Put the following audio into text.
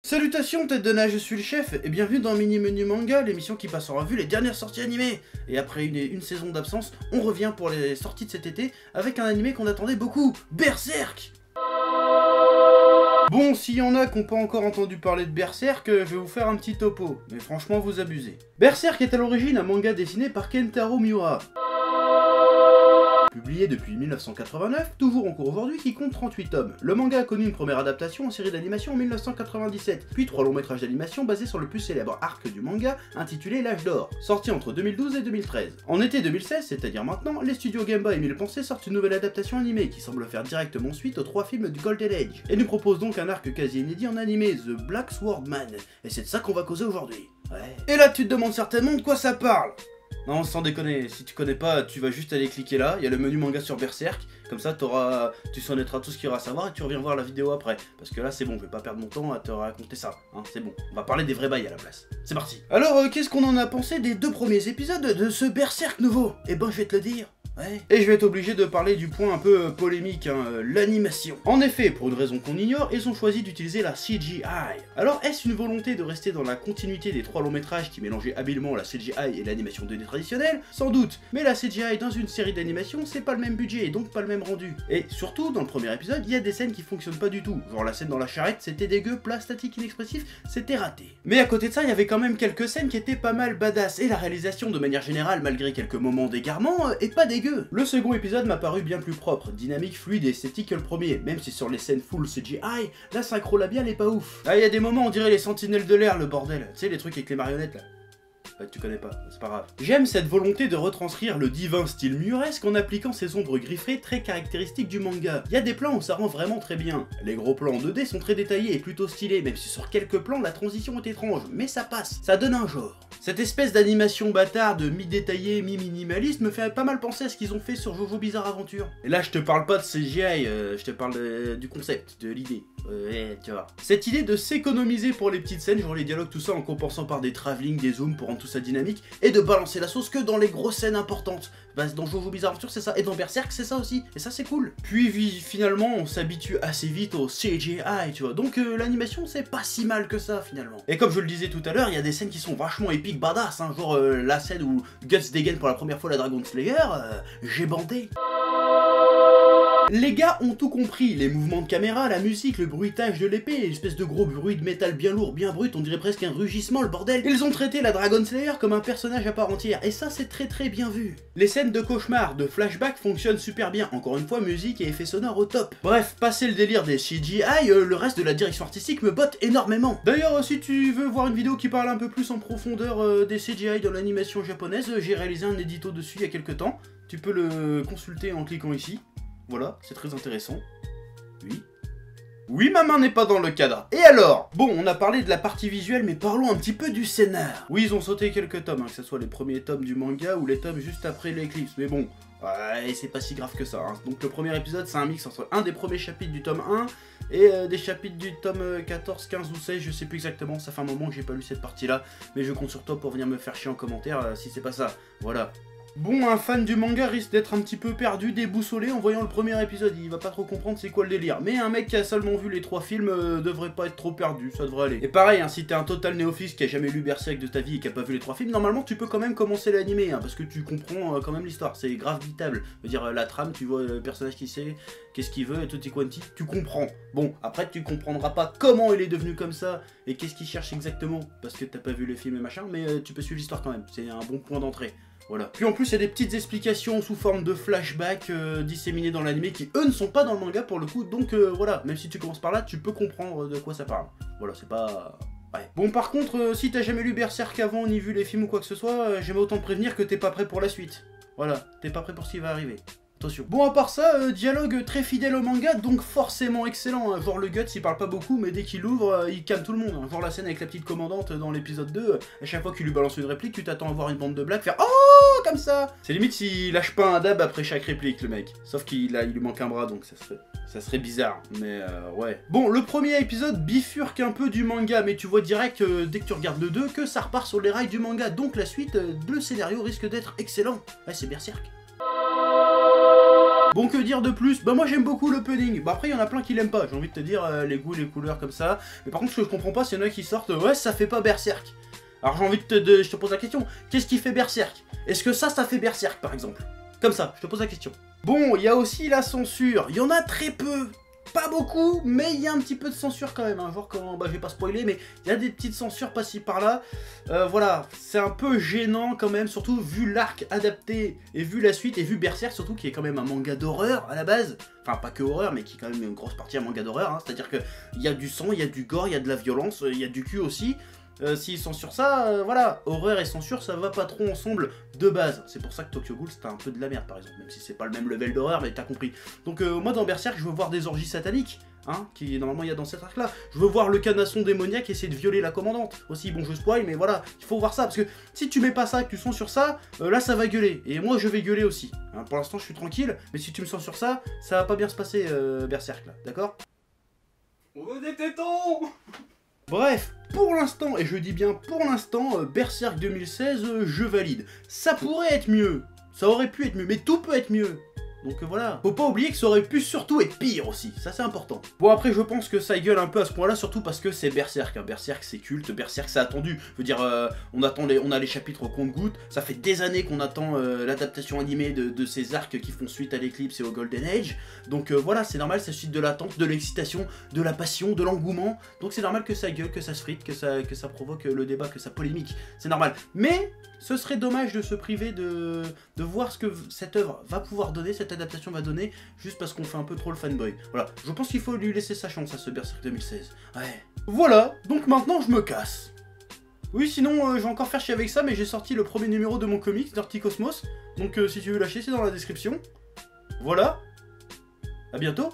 Salutations tête de nage, je suis le chef, et bienvenue dans Mini Menu Manga, l'émission qui passe en revue les dernières sorties animées. Et après une saison d'absence, on revient pour les sorties de cet été avec un animé qu'on attendait beaucoup, Berserk. Bon, s'il y en a qui n'ont pas encore entendu parler de Berserk, je vais vous faire un petit topo, mais franchement vous abusez. Berserk est à l'origine un manga dessiné par Kentaro Miura. Publié depuis 1989, toujours en cours aujourd'hui, qui compte 38 tomes. Le manga a connu une première adaptation en série d'animation en 1997, puis 3 longs métrages d'animation basés sur le plus célèbre arc du manga, intitulé L'Âge d'Or, sorti entre 2012 et 2013. En été 2016, c'est-à-dire maintenant, les studios Gemba et Mille Pensées sortent une nouvelle adaptation animée qui semble faire directement suite aux 3 films du Golden Age, et nous propose donc un arc quasi inédit en animé, The Black Sword Man, et c'est de ça qu'on va causer aujourd'hui. Ouais. Et là tu te demandes certainement de quoi ça parle. Non, sans déconner, si tu connais pas, tu vas juste aller cliquer là, il y a le menu manga sur Berserk, comme ça tu connaîtras tout ce qu'il y aura à savoir et tu reviens voir la vidéo après. Parce que là c'est bon, je vais pas perdre mon temps à te raconter ça, hein, c'est bon, on va parler des vrais bails à la place. C'est parti. Alors, qu'est-ce qu'on en a pensé des 2 premiers épisodes de ce Berserk nouveau? Eh ben je vais te le dire. Ouais. Et je vais être obligé de parler du point un peu polémique, hein, l'animation. En effet, pour une raison qu'on ignore, ils ont choisi d'utiliser la CGI. Alors, est-ce une volonté de rester dans la continuité des 3 longs métrages qui mélangeaient habilement la CGI et l'animation 2D traditionnelle? Sans doute, mais la CGI dans une série d'animation, c'est pas le même budget et donc pas le même rendu. Et surtout, dans le premier épisode, il y a des scènes qui fonctionnent pas du tout. Genre la scène dans la charrette, c'était dégueu, plat, statique, inexpressif, c'était raté. Mais à côté de ça, il y avait quand même quelques scènes qui étaient pas mal badass, et la réalisation de manière générale, malgré quelques moments d'égarement, est pas dégueu. Le second épisode m'a paru bien plus propre, dynamique, fluide et esthétique que le premier, même si sur les scènes full CGI, la synchro labiale est pas ouf. Ah, il y a des moments on dirait les sentinelles de l'air, le bordel. Tu sais, les trucs avec les marionnettes là. Tu connais pas, c'est pas grave. J'aime cette volonté de retranscrire le divin style muresque en appliquant ces ombres griffées très caractéristiques du manga. Il y a des plans où ça rend vraiment très bien. Les gros plans en 2D sont très détaillés et plutôt stylés, même si sur quelques plans la transition est étrange, mais ça passe, ça donne un genre. Cette espèce d'animation bâtarde, mi-détaillée, mi-minimaliste me fait pas mal penser à ce qu'ils ont fait sur Jojo Bizarre Adventure. Et là je te parle pas de CGI, je te parle du concept, de l'idée. Tu vois. Cette idée de s'économiser pour les petites scènes, genre les dialogues, tout ça, en compensant par des travelling, des zooms pour rendre tout ça dynamique, et de balancer la sauce que dans les grosses scènes importantes. Bah, dans Jojo Bizarre Adventure c'est ça, et dans Berserk c'est ça aussi, et ça c'est cool. Puis finalement on s'habitue assez vite au CGI, tu vois, donc l'animation c'est pas si mal que ça finalement. Et comme je le disais tout à l'heure, il y a des scènes qui sont vachement épiques, badass, hein, genre la scène où Guts dégaine pour la première fois la Dragon Slayer, j'ai bandé. Les gars ont tout compris, les mouvements de caméra, la musique, le bruitage de l'épée, l'espèce de gros bruit de métal bien lourd, bien brut, on dirait presque un rugissement le bordel. Ils ont traité la Dragon Slayer comme un personnage à part entière, et ça c'est très bien vu. Les scènes de cauchemar, de flashback fonctionnent super bien, encore une fois musique et effets sonores au top. Bref, passé le délire des CGI, le reste de la direction artistique me botte énormément. D'ailleurs, si tu veux voir une vidéo qui parle un peu plus en profondeur des CGI dans l'animation japonaise, j'ai réalisé un édito dessus il y a quelques temps, tu peux le consulter en cliquant ici. Voilà, c'est très intéressant. Oui. Oui, ma main n'est pas dans le cadre. Et alors? Bon, on a parlé de la partie visuelle, mais parlons un petit peu du scénar. Oui, ils ont sauté quelques tomes, hein, que ce soit les premiers tomes du manga ou les tomes juste après l'éclipse. Mais bon, ouais, c'est pas si grave que ça. Hein. Donc le premier épisode, c'est un mix entre un des premiers chapitres du tome 1 et des chapitres du tome 14, 15 ou 16, je sais plus exactement. Ça fait un moment que j'ai pas lu cette partie-là, mais je compte sur toi pour venir me faire chier en commentaire si c'est pas ça. Voilà. Bon, un fan du manga risque d'être un petit peu perdu, déboussolé en voyant le premier épisode, il va pas trop comprendre c'est quoi le délire. Mais un mec qui a seulement vu les 3 films devrait pas être trop perdu, ça devrait aller. Et pareil, hein, si t'es un total néophyte qui a jamais lu Berserk de ta vie et qui a pas vu les 3 films, normalement tu peux quand même commencer l'animé, hein, parce que tu comprends quand même l'histoire, c'est grave vitable. Je veux dire, la trame, tu vois le personnage qui sait, qu'est-ce qu'il veut et tout quanti, tu comprends. Bon, après tu comprendras pas comment il est devenu comme ça et qu'est-ce qu'il cherche exactement, parce que t'as pas vu les films et machin, mais tu peux suivre l'histoire quand même, c'est un bon point d'entrée. Voilà. Puis en plus il y a des petites explications sous forme de flashback disséminées dans l'animé qui eux ne sont pas dans le manga pour le coup, donc voilà, même si tu commences par là, tu peux comprendre de quoi ça parle. Voilà, c'est pas... Ouais. Bon par contre, si t'as jamais lu Berserk avant, ni vu les films ou quoi que ce soit, j'aime autant te prévenir que t'es pas prêt pour la suite. Voilà, t'es pas prêt pour ce qui va arriver. Attention. Bon, à part ça, dialogue très fidèle au manga, donc forcément excellent. Hein. Genre le Guts, il parle pas beaucoup, mais dès qu'il ouvre, il calme tout le monde. Hein. Genre la scène avec la petite commandante dans l'épisode 2, à chaque fois qu'il lui balance une réplique, tu t'attends à voir une bande de blagues faire « Oh !» comme ça. C'est limite s'il lâche pas un dab après chaque réplique, le mec. Sauf qu'il lui manque un bras, donc ça serait bizarre, mais ouais. Bon, le premier épisode bifurque un peu du manga, mais tu vois direct, dès que tu regardes le 2, que ça repart sur les rails du manga. Donc la suite, le scénario risque d'être excellent. Ouais, c'est Berserk. Bon, que dire de plus? Bah moi j'aime beaucoup l'opening. Bah après il y en a plein qui l'aiment pas, j'ai envie de te dire, les goûts, les couleurs comme ça. Mais par contre ce que je comprends pas, c'est qu'il y en a qui sortent, ouais ça fait pas Berserk. Alors j'ai envie je te pose la question, qu'est-ce qui fait Berserk? Est-ce que ça fait Berserk par exemple? Comme ça, je te pose la question. Bon, il y a aussi la censure, il y en a très peu. Pas beaucoup, mais il y a un petit peu de censure quand même, hein. Genre comment, bah je vais pas spoiler, mais il y a des petites censures par-ci par-là. Voilà, c'est un peu gênant quand même, surtout vu l'arc adapté, et vu la suite, et vu Berserk surtout, qui est quand même un manga d'horreur à la base. Enfin, pas que horreur, mais qui est quand même une grosse partie un manga d'horreur, hein. C'est-à-dire qu'il y a du sang, il y a du gore, il y a de la violence, il y a du cul aussi. S'ils censurent ça, voilà, horreur et censure ça va pas trop ensemble de base. C'est pour ça que Tokyo Ghoul c'était un peu de la merde par exemple, même si c'est pas le même level d'horreur, mais t'as compris. Donc moi dans Berserk je veux voir des orgies sataniques, hein, qui normalement il y a dans cet arc là. Je veux voir le canasson démoniaque essayer de violer la commandante. Aussi bon je spoil mais voilà, il faut voir ça, parce que si tu mets pas ça, que tu censures ça, là ça va gueuler. Et moi je vais gueuler aussi. Hein, pour l'instant je suis tranquille, mais si tu me censures ça, ça va pas bien se passer Berserk là, d'accord? On veut des tétons. Bref, pour l'instant, et je dis bien pour l'instant, Berserk 2016, je valide. Ça pourrait être mieux, ça aurait pu être mieux, mais tout peut être mieux. Donc voilà, faut pas oublier que ça aurait pu surtout être pire aussi, ça c'est important. Bon après je pense que ça gueule un peu à ce point là, surtout parce que c'est Berserk, hein. Berserk c'est culte, Berserk c'est attendu. Je veux dire, on a les chapitres au compte-gouttes, ça fait des années qu'on attend l'adaptation animée de ces arcs qui font suite à l'Eclipse et au Golden Age. Donc voilà, c'est normal, ça suscite de l'attente, de l'excitation, de la passion, de l'engouement. Donc c'est normal que ça gueule, que ça se frite, que ça provoque le débat, que ça polémique, c'est normal. Mais ce serait dommage de se priver de voir ce que cette œuvre va pouvoir donner, cette adaptation va donner, juste parce qu'on fait un peu trop le fanboy. Voilà, je pense qu'il faut lui laisser sa chance à ce Berserk 2016. Ouais. Voilà, donc maintenant je me casse. Oui, sinon je vais encore faire chier avec ça, mais j'ai sorti le premier numéro de mon comics, Dirty Cosmos. Donc si tu veux lâcher, c'est dans la description. Voilà. À bientôt.